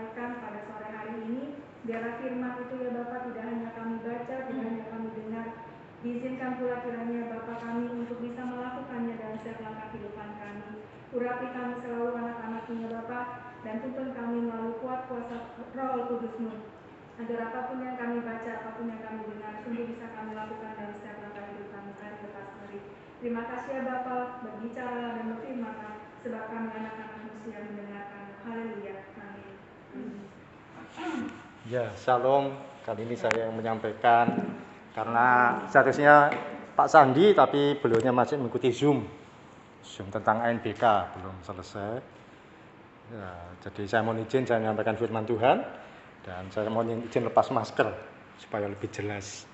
sampaikan pada sore hari ini. Biarlah firman itu ya Bapak tidak hanya kami baca, tidak hanya kami dengar, diizinkan pula kiranya Bapak kami untuk bisa melakukannya dalam setiap langkah kehidupan kami. Urapi kami selalu anak-anak-Nya Bapak, dan tuntun kami melalui kuat kuasa Roh Kudus-Mu, agar apapun yang kami baca, apapun yang kami dengar, sungguh bisa kami lakukan dalam setiap langkah hidup kami hari lepas hari. Terima kasih ya Bapak, berbicara dan berfirman, sebab kami anak-anak manusia mendengarkan. Haleluya. Amin. Ya, Shalom. Kali ini saya yang menyampaikan karena seharusnya Pak Sandi, tapi beliaunya masih mengikuti Zoom tentang ANBK belum selesai. Ya, jadi saya mohon izin saya menyampaikan firman Tuhan, dan saya mohon izin lepas masker supaya lebih jelas.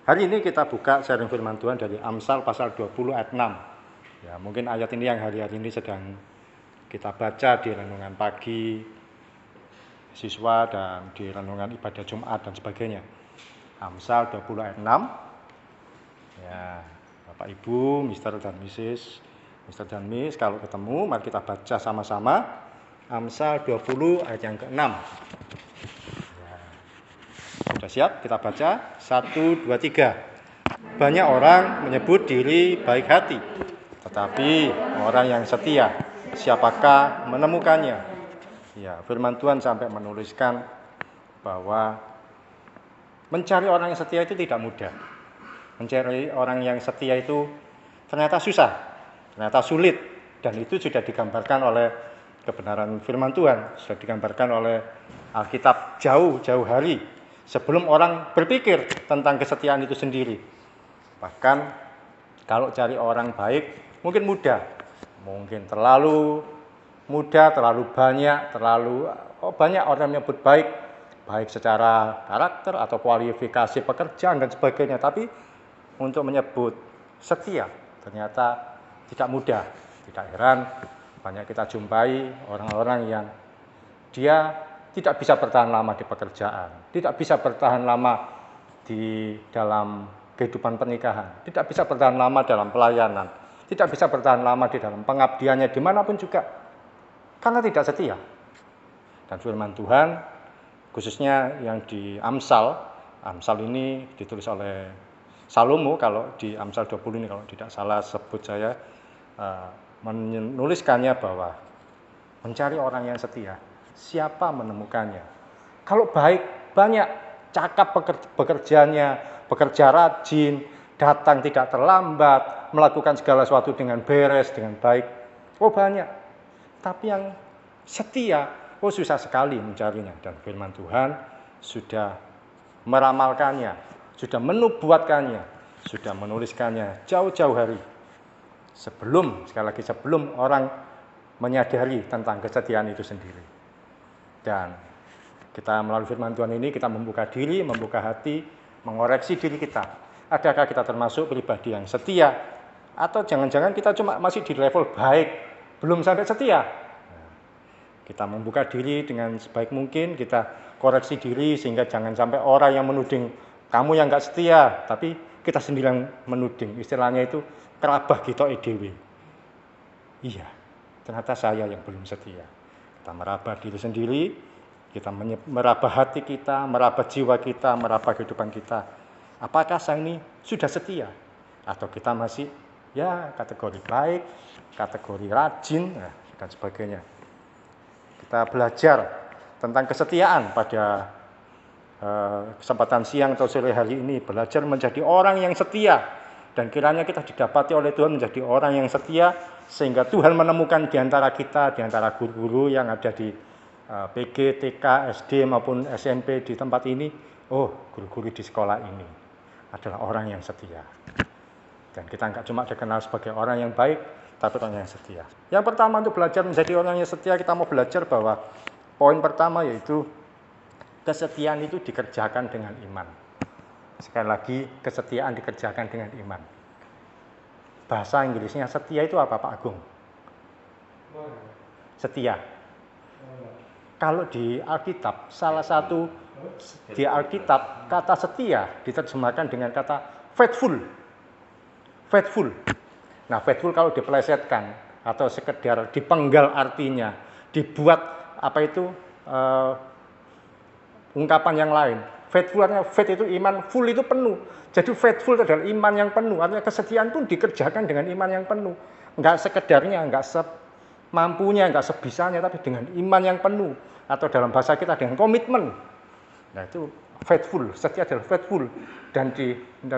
Hari ini kita buka sharing firman Tuhan dari Amsal pasal 20 ayat 6. Ya, mungkin ayat ini yang hari-hari ini sedang kita baca di renungan pagi siswa dan di renungan ibadah Jumat dan sebagainya. Amsal 20 ayat 6. Ya, Bapak Ibu, Mr. dan Miss, kalau ketemu mari kita baca sama-sama Amsal 20 ayat yang ke-6. Ya. Sudah siap? Kita baca 1, 2, 3. Banyak orang menyebut diri baik hati, tetapi orang yang setia, siapakah menemukannya? Ya, firman Tuhan sampai menuliskan bahwa mencari orang yang setia itu tidak mudah. Mencari orang yang setia itu ternyata susah, ternyata sulit, dan itu sudah digambarkan oleh kebenaran firman Tuhan, sudah digambarkan oleh Alkitab jauh-jauh hari sebelum orang berpikir tentang kesetiaan itu sendiri. Bahkan kalau cari orang baik mungkin mudah, mungkin terlalu mudah, terlalu banyak, banyak orang menyebut baik secara karakter atau kualifikasi pekerjaan dan sebagainya, tapi untuk menyebut setia ternyata tidak mudah. Tidak heran banyak kita jumpai orang-orang yang dia tidak bisa bertahan lama di pekerjaan, tidak bisa bertahan lama di dalam kehidupan pernikahan, tidak bisa bertahan lama dalam pelayanan, tidak bisa bertahan lama di dalam pengabdiannya dimanapun juga, karena tidak setia. Dan firman Tuhan, khususnya yang di Amsal ini ditulis oleh Salomo, kalau di Amsal 20 ini kalau tidak salah sebut saya, menuliskannya bahwa mencari orang yang setia, siapa menemukannya? Kalau baik, banyak, cakap bekerjanya, bekerja rajin, datang tidak terlambat, melakukan segala sesuatu dengan beres, dengan baik, banyak. Tapi yang setia, susah sekali mencarinya. Dan firman Tuhan sudah meramalkannya, sudah menubuatkannya, sudah menuliskannya jauh-jauh hari. Sebelum orang menyadari tentang kesetiaan itu sendiri. Dan kita melalui firman Tuhan ini, kita membuka diri, membuka hati, mengoreksi diri kita. Adakah kita termasuk pribadi yang setia? Atau jangan-jangan kita cuma masih di level baik, belum sampai setia? Kita membuka diri dengan sebaik mungkin, kita koreksi diri sehingga jangan sampai orang yang menuding kamu yang gak setia, tapi kita sendiri yang menuding. Istilahnya itu kerabah kita edewe. Iya, ternyata saya yang belum setia. Kita meraba diri sendiri, kita meraba hati kita, meraba jiwa kita, meraba kehidupan kita. Apakah saya ini sudah setia? Atau kita masih kategori baik, kategori rajin, dan sebagainya. Kita belajar tentang kesetiaan pada kesempatan siang atau sore hari ini, belajar menjadi orang yang setia. Dan kiranya kita didapati oleh Tuhan menjadi orang yang setia, sehingga Tuhan menemukan di antara kita, di antara guru-guru yang ada di PG, TK, SD maupun SMP di tempat ini, guru-guru di sekolah ini adalah orang yang setia. Dan kita enggak cuma dikenal sebagai orang yang baik, tapi orang yang setia. Yang pertama, untuk belajar menjadi orang yang setia, kita mau belajar bahwa poin pertama yaitu kesetiaan itu dikerjakan dengan iman. Sekali lagi, kesetiaan dikerjakan dengan iman. Bahasa Inggrisnya setia itu apa, Pak Agung? Setia. Kalau di Alkitab, salah satu di Alkitab, kata setia diterjemahkan dengan kata faithful. Faithful. Nah, faithful kalau dipelesetkan atau sekedar dipenggal artinya, dibuat ungkapan yang lain. Faithful artinya faith itu iman, full itu penuh. Jadi faithful itu adalah iman yang penuh. Artinya kesetiaan pun dikerjakan dengan iman yang penuh. Enggak sekedarnya, enggak semampunya, enggak sebisanya, tapi dengan iman yang penuh. Atau dalam bahasa kita dengan komitmen. Nah itu faithful, setia adalah faithful. Dan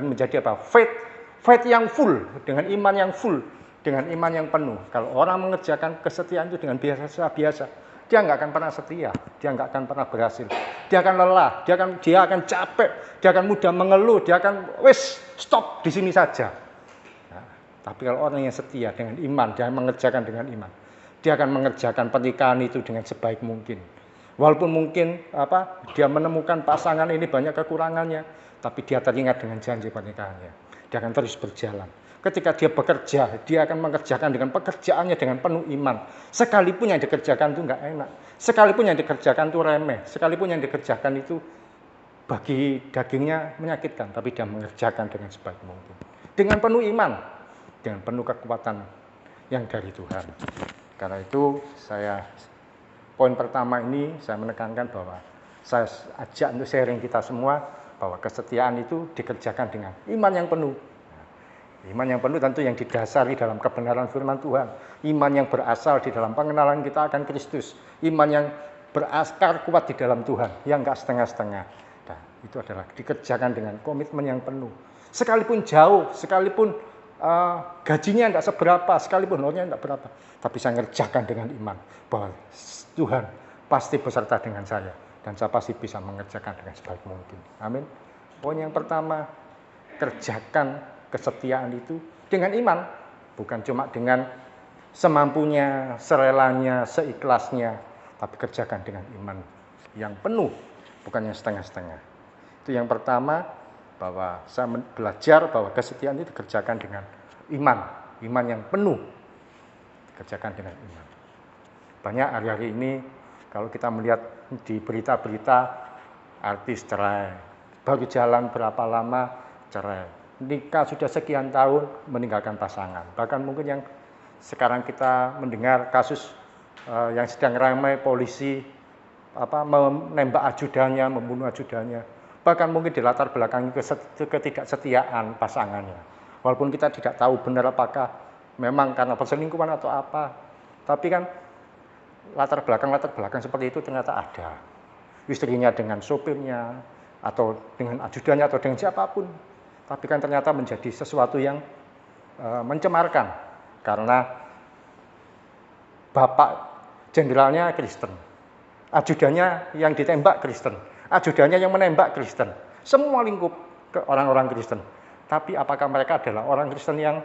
menjadi apa? Faith yang full, dengan iman yang full, dengan iman yang penuh. Kalau orang mengerjakan kesetiaan itu dengan biasa-biasa, dia nggak akan pernah setia, dia nggak akan pernah berhasil. Dia akan lelah, dia akan capek, dia akan mudah mengeluh, dia akan stop di sini saja. Nah, tapi kalau orang yang setia dengan iman, dia mengerjakan dengan iman, dia akan mengerjakan pernikahan itu dengan sebaik mungkin. Walaupun mungkin dia menemukan pasangan ini banyak kekurangannya, tapi dia teringat dengan janji pernikahannya. Dia akan terus berjalan. Ketika dia bekerja, dia akan mengerjakan dengan pekerjaannya dengan penuh iman. Sekalipun yang dikerjakan itu enggak enak. Sekalipun yang dikerjakan itu remeh. Sekalipun yang dikerjakan itu bagi dagingnya menyakitkan. Tapi dia mengerjakan dengan sebaik mungkin. Dengan penuh iman. Dengan penuh kekuatan yang dari Tuhan. Karena itu poin pertama ini saya menekankan bahwa saya ajak untuk sharing kita semua bahwa kesetiaan itu dikerjakan dengan iman yang penuh. Iman yang penuh tentu yang didasari dalam kebenaran firman Tuhan. Iman yang berasal di dalam pengenalan kita akan Kristus. Iman yang berakar kuat di dalam Tuhan, yang enggak setengah-setengah. Nah, itu adalah dikerjakan dengan komitmen yang penuh. Sekalipun jauh, sekalipun gajinya enggak seberapa, sekalipun honornya enggak berapa, tapi saya ngerjakan dengan iman bahwa Tuhan pasti beserta dengan saya dan saya pasti bisa mengerjakan dengan sebaik mungkin. Amin. Poin yang pertama, kerjakan kesetiaan itu dengan iman, bukan cuma dengan semampunya, serelanya, seikhlasnya, tapi kerjakan dengan iman yang penuh, bukan yang setengah-setengah. Itu yang pertama, bahwa saya belajar bahwa kesetiaan itu dikerjakan dengan iman yang penuh, dikerjakan dengan iman. Banyak hari-hari ini kalau kita melihat di berita-berita artis cerai, baru jalan berapa lama cerai. Nikah sudah sekian tahun meninggalkan pasangan. Bahkan mungkin yang sekarang kita mendengar kasus yang sedang ramai, polisi menembak ajudannya, membunuh ajudannya. Bahkan mungkin di latar belakang ketidaksetiaan pasangannya. Walaupun kita tidak tahu benar apakah memang karena perselingkuhan atau apa. Tapi kan latar belakang seperti itu ternyata ada. Istrinya dengan sopirnya, atau dengan ajudannya, atau dengan siapapun. Tapi kan ternyata menjadi sesuatu yang mencemarkan. Karena bapak jenderalnya Kristen. Ajudannya yang ditembak Kristen. Ajudannya yang menembak Kristen. Semua lingkup ke orang-orang Kristen. Tapi apakah mereka adalah orang Kristen yang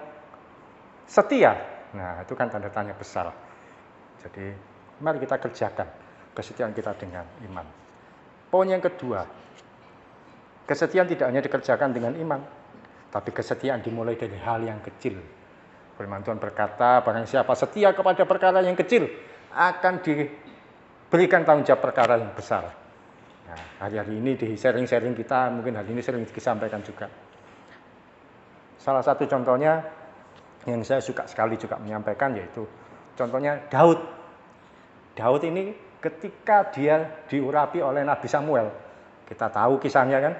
setia? Nah, itu kan tanda tanya besar. Jadi, mari kita kerjakan kesetiaan kita dengan iman. Poin yang kedua, kesetiaan tidak hanya dikerjakan dengan iman, tapi kesetiaan dimulai dari hal yang kecil. Firman Tuhan berkata, barang siapa setia kepada perkara yang kecil, akan diberikan tanggung jawab perkara yang besar. Nah, hari-hari ini di sharing-sharing kita, mungkin hari ini sering disampaikan juga. Salah satu contohnya yang saya suka sekali juga menyampaikan, yaitu contohnya Daud. Daud ini ketika dia diurapi oleh Nabi Samuel, kita tahu kisahnya kan,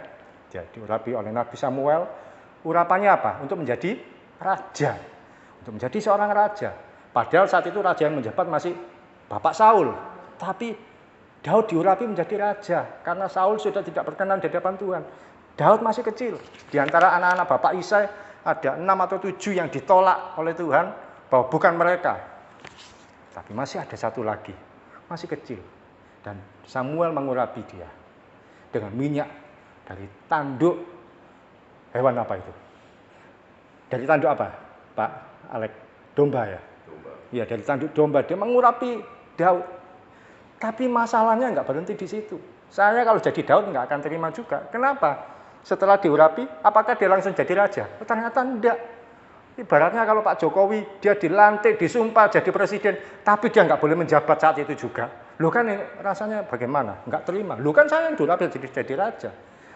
dia diurapi oleh Nabi Samuel. Urapannya apa? Untuk menjadi raja, untuk menjadi seorang raja. Padahal saat itu raja yang menjabat masih Bapak Saul, tapi Daud diurapi menjadi raja karena Saul sudah tidak berkenan di hadapan Tuhan. Daud masih kecil. Di antara anak-anak Bapak Isai ada 6 atau 7 yang ditolak oleh Tuhan bahwa bukan mereka. Tapi masih ada satu lagi, masih kecil. Dan Samuel mengurapi dia dengan minyak dari tanduk hewan apa itu? Dari tanduk apa, Pak Alek? Domba ya? Domba. Ya, dari tanduk domba dia mengurapi Daud. Tapi masalahnya nggak berhenti di situ. Saya kalau jadi Daud nggak akan terima juga. Kenapa? Setelah diurapi, apakah dia langsung jadi raja? Ternyata enggak. Ibaratnya kalau Pak Jokowi, dia dilantik, disumpah jadi presiden, tapi dia nggak boleh menjabat saat itu juga. Loh kan rasanya bagaimana? Nggak terima. Loh kan saya yang diurapi jadi raja.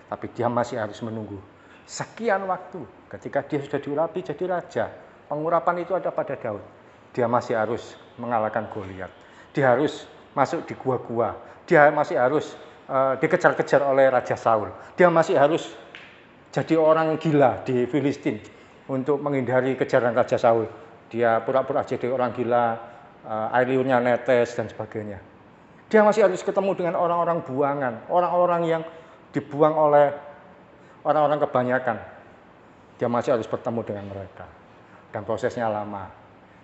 Tapi dia masih harus menunggu sekian waktu. Ketika dia sudah diurapi jadi raja, pengurapan itu ada pada Daud. Dia masih harus mengalahkan Goliat. Dia harus masuk di gua-gua. dia masih harus dikejar-kejar oleh Raja Saul. Dia masih harus jadi orang gila di Filistin untuk menghindari kejaran Raja Saul. Dia pura-pura jadi orang gila, air liurnya netes dan sebagainya. Dia masih harus ketemu dengan orang-orang buangan, orang-orang yang dibuang oleh orang-orang kebanyakan. Dia masih harus bertemu dengan mereka. Dan prosesnya lama.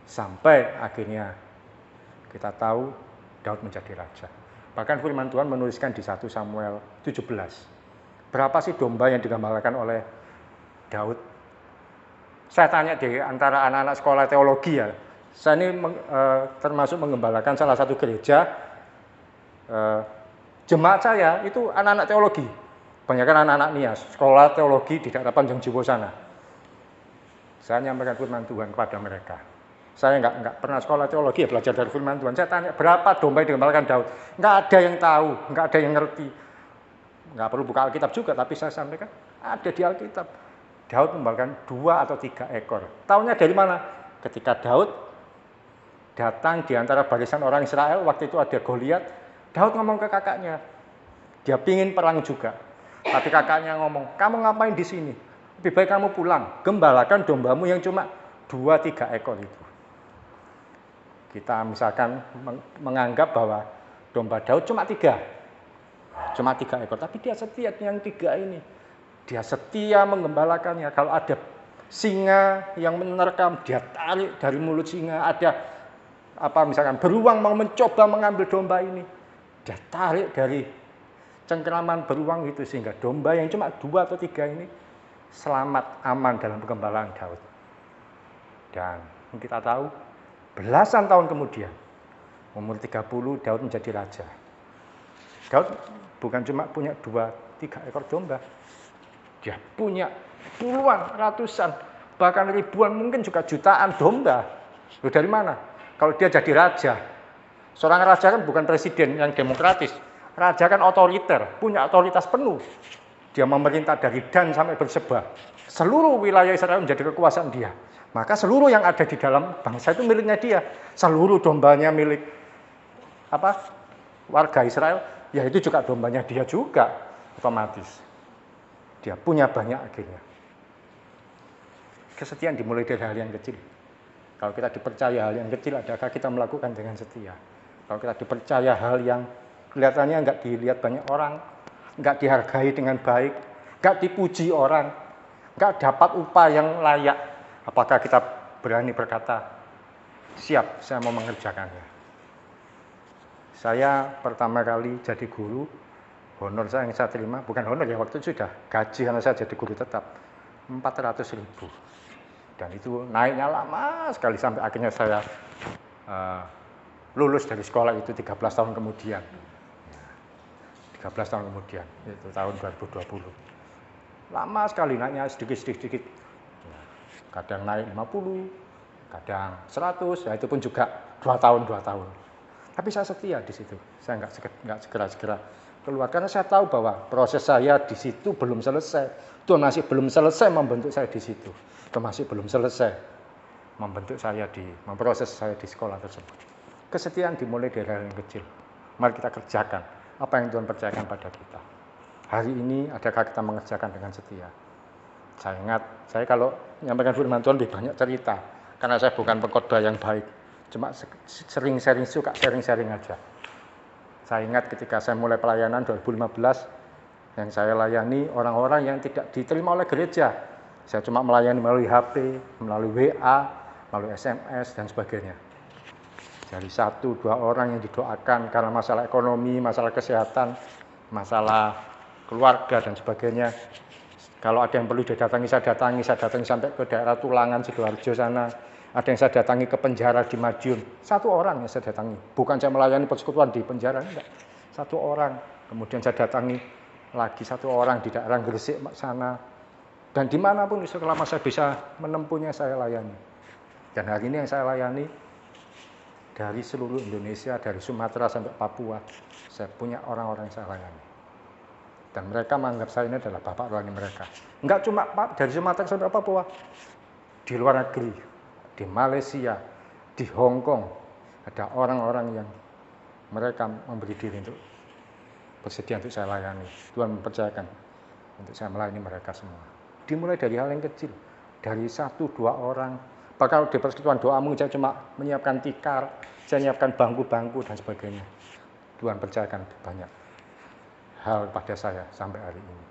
Sampai akhirnya kita tahu Daud menjadi raja. Bahkan firman Tuhan menuliskan di 1 Samuel 17. Berapa sih domba yang digembalakan oleh Daud? Saya tanya di antara anak-anak sekolah teologi ya. Saya ini termasuk mengembalakan salah satu gereja. Jemaat saya itu anak-anak teologi. Banyakkan anak-anak NIAS, sekolah teologi di daerah Panjang Jiwo sana. Saya menyampaikan firman Tuhan kepada mereka. Saya nggak pernah sekolah teologi ya, belajar dari firman Tuhan. Saya tanya berapa domba yang digembalakan Daud. Nggak ada yang tahu, nggak ada yang ngerti. Nggak perlu buka Alkitab juga, tapi saya sampaikan ada di Alkitab. Daud mengembalakan 2 atau 3 ekor. Tahunya dari mana? Ketika Daud datang di antara barisan orang Israel, waktu itu ada Goliat. Daud ngomong ke kakaknya, dia pingin perang juga. Tapi kakaknya ngomong, kamu ngapain di sini? Lebih baik kamu pulang, gembalakan dombamu yang cuma 2-3 ekor itu. Kita misalkan menganggap bahwa domba Daud cuma 3 ekor, tapi dia setia yang 3 ini. Dia setia menggembalakannya. Kalau ada singa yang menerkam, dia tarik dari mulut singa. Ada misalkan beruang mau mencoba mengambil domba ini, dia tarik dari cengkeraman beruang itu, sehingga domba yang cuma 2 atau 3 ini selamat aman dalam penggembalaan Daud. Dan kita tahu belasan tahun kemudian, umur 30, Daud menjadi raja. Daud bukan cuma punya 2-3 ekor domba, dia punya puluhan, ratusan, bahkan ribuan, mungkin juga jutaan domba. Loh, dari mana? Kalau dia jadi raja, seorang raja kan bukan presiden yang demokratis. Raja kan otoriter, punya otoritas penuh. Dia memerintah dari Dan sampai Berseba. Seluruh wilayah Israel menjadi kekuasaan dia. Maka seluruh yang ada di dalam bangsa itu miliknya dia. Seluruh dombanya milik warga Israel, ya itu juga dombanya dia juga, otomatis. Dia punya banyak akhirnya. Kesetiaan dimulai dari hal yang kecil. Kalau kita dipercaya hal yang kecil, adakah kita melakukan dengan setia? Kalau kita dipercaya hal yang kelihatannya nggak dilihat banyak orang, nggak dihargai dengan baik, nggak dipuji orang, nggak dapat upah yang layak, apakah kita berani berkata, siap, saya mau mengerjakannya. Saya pertama kali jadi guru, honor saya yang saya terima, bukan honor ya, waktu itu sudah gaji karena saya jadi guru tetap, 400.000. Dan itu naiknya lama sekali sampai akhirnya saya lulus dari sekolah itu 13 tahun kemudian. 13 tahun kemudian, itu tahun 2020. Lama sekali naiknya sedikit-sedikit. Kadang naik 50, kadang 100, ya itu pun juga 2 tahun. Tapi saya setia di situ. Saya nggak segera-segera keluar karena saya tahu bahwa proses saya di situ belum selesai. Tuhan masih belum selesai membentuk saya di situ. Tuhan masih belum selesai memproses saya di sekolah tersebut. Kesetiaan dimulai dari hal yang kecil. Mari kita kerjakan apa yang Tuhan percayakan pada kita. Hari ini adakah kita mengerjakan dengan setia? Saya ingat, saya kalau menyampaikan firman Tuhan lebih banyak cerita. Karena saya bukan pengkhotbah yang baik. Cuma suka sharing aja. Saya ingat ketika saya mulai pelayanan 2015, yang saya layani orang-orang yang tidak diterima oleh gereja. Saya cuma melayani melalui HP, melalui WA, melalui SMS, dan sebagainya. Dari 1-2 orang yang didoakan karena masalah ekonomi, masalah kesehatan, masalah keluarga, dan sebagainya. Kalau ada yang perlu didatangi, saya datangi sampai ke daerah Tulangan, Sidoarjo sana. Ada yang saya datangi ke penjara di Madiun. 1 orang yang saya datangi. Bukan saya melayani persekutuan di penjara, enggak. 1 orang. Kemudian saya datangi lagi 1 orang di daerah Gresik sana. Dan dimanapun selama saya bisa menempuhnya saya layani. Dan hari ini yang saya layani dari seluruh Indonesia, dari Sumatera sampai Papua, saya punya orang-orang yang saya layani. Dan mereka menganggap saya ini adalah bapak rohani mereka. Enggak cuma dari Sumatera sampai Papua, di luar negeri, di Malaysia, di Hong Kong, ada orang-orang yang mereka memberi diri untuk bersedia untuk saya layani. Tuhan mempercayakan untuk saya melayani mereka semua. Dimulai dari hal yang kecil, dari 1-2 orang. Bahkan di persekutuan doa mungkin saya cuma menyiapkan tikar, saya menyiapkan bangku-bangku dan sebagainya. Tuhan percayakan banyak hal pada saya sampai hari ini.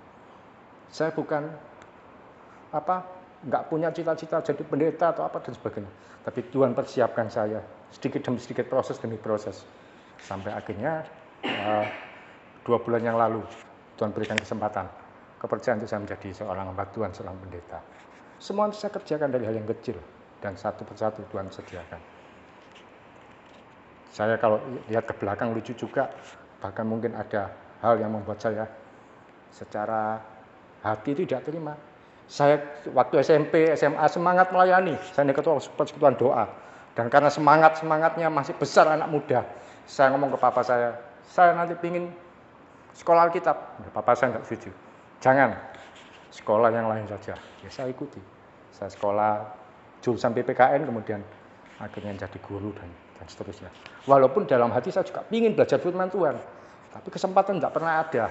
Saya bukan nggak punya cita-cita jadi pendeta atau apa dan sebagainya. Tapi Tuhan persiapkan saya sedikit demi sedikit, proses demi proses. Sampai akhirnya 2 bulan yang lalu Tuhan berikan kesempatan, kepercayaan untuk saya menjadi seorang hamba Tuhan, seorang pendeta. Semua saya kerjakan dari hal yang kecil dan satu persatu Tuhan sediakan. Saya kalau lihat ke belakang lucu juga, bahkan mungkin ada hal yang membuat saya secara hati itu tidak terima. Saya waktu SMP, SMA semangat melayani, saya ketua persekutuan doa. Dan karena semangatnya masih besar anak muda, saya ngomong ke papa saya nanti pingin sekolah Alkitab. Papa saya nggak setuju. Jangan, sekolah yang lain saja. Ya saya ikuti. Saya sekolah jurusan PPKN, kemudian akhirnya jadi guru dan seterusnya. Walaupun dalam hati saya juga ingin belajar firman Tuhan, tapi kesempatan tidak pernah ada.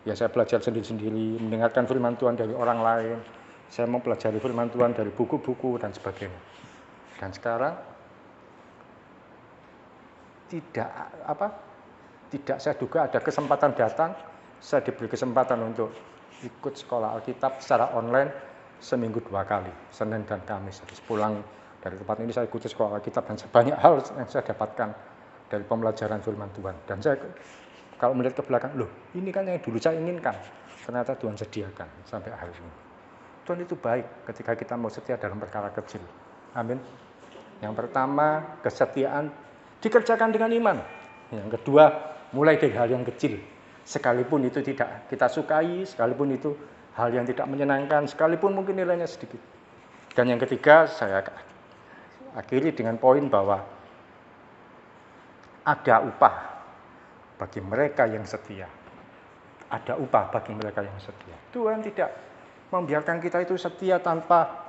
Ya saya belajar sendiri-sendiri, mendengarkan firman Tuhan dari orang lain. Saya mau pelajari firman Tuhan dari buku-buku dan sebagainya. Dan sekarang tidak saya duga ada kesempatan datang, saya diberi kesempatan untuk ikut sekolah Alkitab secara online seminggu 2 kali, Senin dan Kamis. Habis pulang dari tempat ini saya ikuti sekolah Alkitab dan banyak hal yang saya dapatkan dari pembelajaran firman Tuhan. Dan saya kalau melihat ke belakang, loh ini kan yang dulu saya inginkan, ternyata Tuhan sediakan sampai hari ini. Tuhan itu baik ketika kita mau setia dalam perkara kecil. Amin. Yang pertama, kesetiaan dikerjakan dengan iman. Yang kedua, mulai dari hal yang kecil. Sekalipun itu tidak kita sukai, sekalipun itu hal yang tidak menyenangkan, sekalipun mungkin nilainya sedikit. Dan yang ketiga, saya akhiri dengan poin bahwa ada upah bagi mereka yang setia. Ada upah bagi mereka yang setia. Tuhan tidak membiarkan kita itu setia tanpa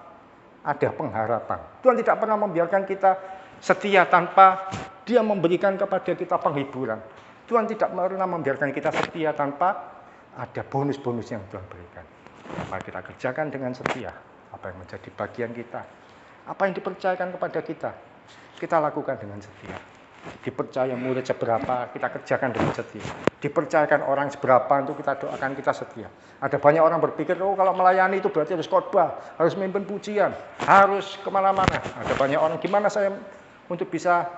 ada pengharapan. Tuhan tidak pernah membiarkan kita setia tanpa Dia memberikan kepada kita penghiburan. Tuhan tidak pernah membiarkan kita setia tanpa ada bonus-bonus yang Tuhan berikan. Mari kita kerjakan dengan setia apa yang menjadi bagian kita. Apa yang dipercayakan kepada kita lakukan dengan setia. Dipercaya murid seberapa, kita kerjakan dengan setia. Dipercayakan orang seberapa untuk kita doakan, kita setia. Ada banyak orang berpikir, oh kalau melayani itu berarti harus khotbah, harus memimpin pujian, harus kemana-mana. Ada banyak orang, gimana saya untuk bisa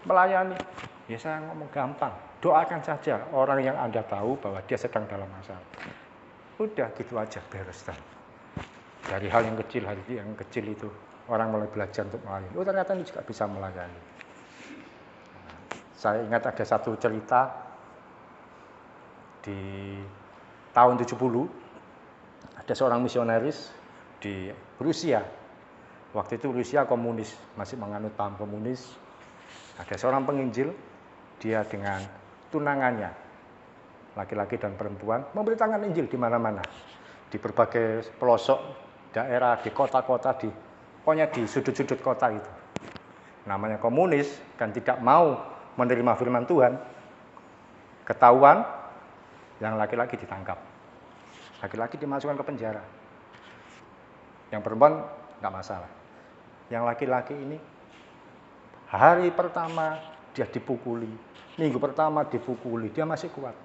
melayani? Ya saya ngomong gampang, doakan saja orang yang Anda tahu bahwa dia sedang dalam masalah. Udah gitu aja, beres. Dari hal yang kecil itu, orang mulai belajar untuk melayani. Oh ternyata ini juga bisa melayani. Saya ingat ada satu cerita di tahun 70, ada seorang misionaris di Rusia. Waktu itu Rusia komunis, masih menganut paham komunis. Ada seorang penginjil, dia dengan tunangannya, laki-laki dan perempuan, memberitakan Injil di mana-mana. Di berbagai pelosok daerah, di kota-kota, pokoknya di sudut-sudut kota itu. Namanya komunis, kan tidak mau menerima firman Tuhan, ketahuan, yang laki-laki ditangkap. Laki-laki dimasukkan ke penjara. Yang perempuan nggak masalah. Yang laki-laki ini, hari pertama dia dipukuli, minggu pertama dipukuli, dia masih kuat.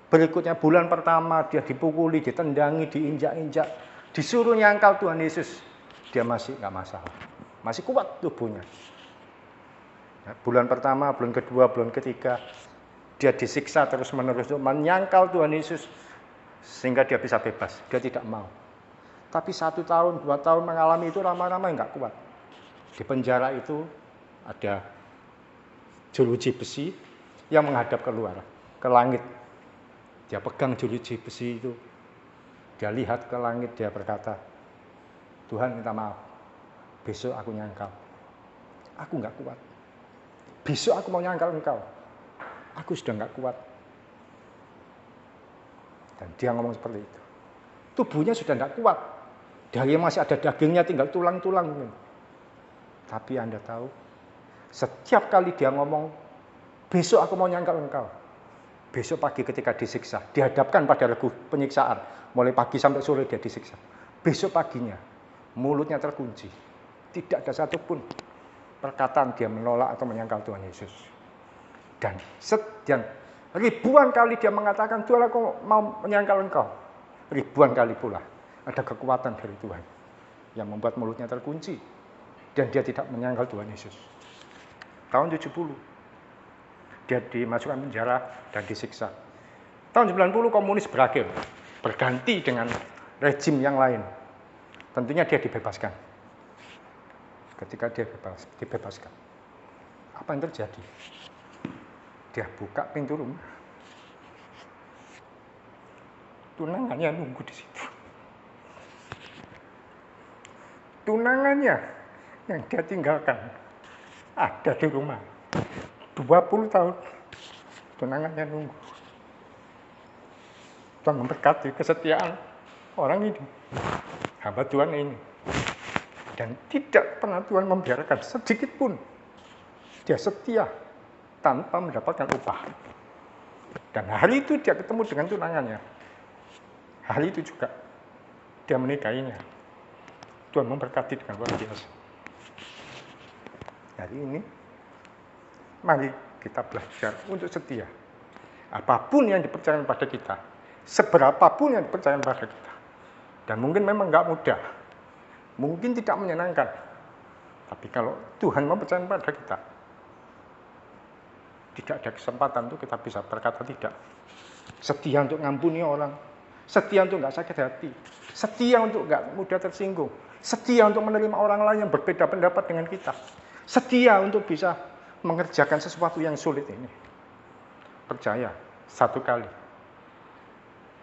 Berikutnya bulan pertama dia dipukuli, ditendangi, diinjak-injak, disuruh nyangkal Tuhan Yesus, dia masih nggak masalah. Masih kuat tubuhnya. Bulan pertama, bulan kedua, bulan ketiga, dia disiksa terus-menerus untuk menyangkal Tuhan Yesus sehingga dia bisa bebas. Dia tidak mau. Tapi 1 tahun, 2 tahun mengalami itu ramai-ramai nggak kuat. Di penjara itu ada jeruji besi yang menghadap keluar ke langit. Dia pegang jeruji besi itu, dia lihat ke langit, dia berkata, Tuhan minta maaf, besok aku nyangkal. Aku nggak kuat. Besok aku mau nyangkal engkau. Aku sudah nggak kuat. Dan dia ngomong seperti itu. Tubuhnya sudah nggak kuat. Dari masih ada dagingnya, tinggal tulang-tulang. Tapi Anda tahu, setiap kali dia ngomong, besok aku mau nyangkal engkau, Besok pagi ketika disiksa, dihadapkan pada regu penyiksaan, mulai pagi sampai sore dia disiksa. Besok paginya, mulutnya terkunci. Tidak ada satupun perkataan dia menolak atau menyangkal Tuhan Yesus. Dan ribuan kali dia mengatakan, Tuhan aku mau menyangkal engkau. Ribuan kali pula ada kekuatan dari Tuhan yang membuat mulutnya terkunci. Dan dia tidak menyangkal Tuhan Yesus. Tahun 70. Dia dimasukkan penjara dan disiksa. Tahun 90 komunis berakhir, berganti dengan rejim yang lain. Tentunya dia dibebaskan. Ketika dia dibebaskan, apa yang terjadi? Dia buka pintu rumah. Tunangannya nunggu di situ. Tunangannya yang dia tinggalkan ada di rumah. 20 tahun tunangannya nunggu. Tuhan memberkati kesetiaan orang ini, hamba Tuhan ini. Dan tidak pernah Tuhan membiarkan sedikit pun dia setia tanpa mendapatkan upah. Dan hari itu dia ketemu dengan tunangannya. Hari itu juga dia menikahinya. Tuhan memberkati dengan luar biasa. Hari ini mari kita belajar untuk setia. Apapun yang dipercayakan pada kita, seberapapun yang dipercayakan pada kita. Dan mungkin memang nggak mudah, mungkin tidak menyenangkan. Tapi kalau Tuhan mempercayakan pada kita, tidak ada kesempatan untuk kita bisa berkata tidak. Setia untuk ngampuni orang, setia untuk nggak sakit hati, setia untuk nggak mudah tersinggung, setia untuk menerima orang lain yang berbeda pendapat dengan kita, setia untuk bisa mengerjakan sesuatu yang sulit ini. Percaya, satu kali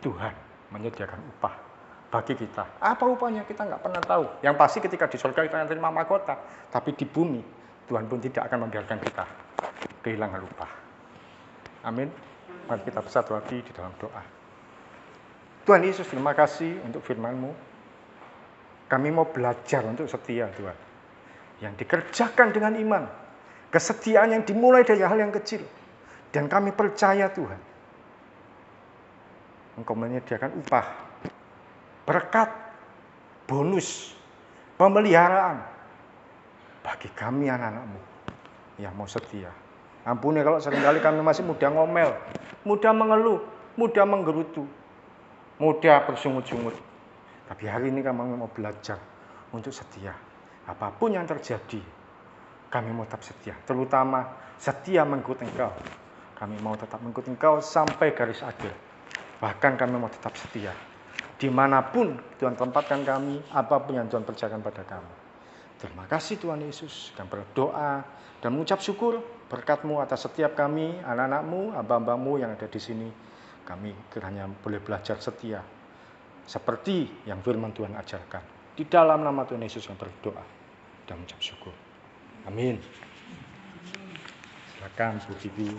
Tuhan menyediakan upah bagi kita. Apa upahnya kita nggak pernah tahu. Yang pasti ketika di surga kita akan terima mahkota. Tapi di bumi Tuhan pun tidak akan membiarkan kita kehilangan upah. Amin. Mari kita bersatu hati di dalam doa. Tuhan Yesus, terima kasih untuk firman-Mu. Kami mau belajar untuk setia, Tuhan. Yang dikerjakan dengan iman. Kesetiaan yang dimulai dari hal yang kecil. Dan kami percaya Tuhan, Engkau menyediakan upah, berkat, bonus, pemeliharaan bagi kami anak-anak-Mu yang mau setia. Ampuni kalau seringkali kami masih mudah ngomel, mudah mengeluh, mudah menggerutu, mudah bersungut-sungut. Tapi hari ini kami mau belajar untuk setia. Apapun yang terjadi, kami mau tetap setia, terutama setia mengikut Engkau. Kami mau tetap mengikut Engkau sampai garis akhir. Bahkan kami mau tetap setia. Dimanapun Tuhan tempatkan kami, apapun yang Tuhan percayakan pada kami. Terima kasih Tuhan Yesus. Dan berdoa dan mengucap syukur berkat-Mu atas setiap kami, anak-anak-Mu, hamba-hamba-Mu yang ada di sini. Kami kiranya boleh belajar setia. Seperti yang firman Tuhan ajarkan. Di dalam nama Tuhan Yesus yang berdoa dan mengucap syukur. Amin. Silakan Bu Bibi.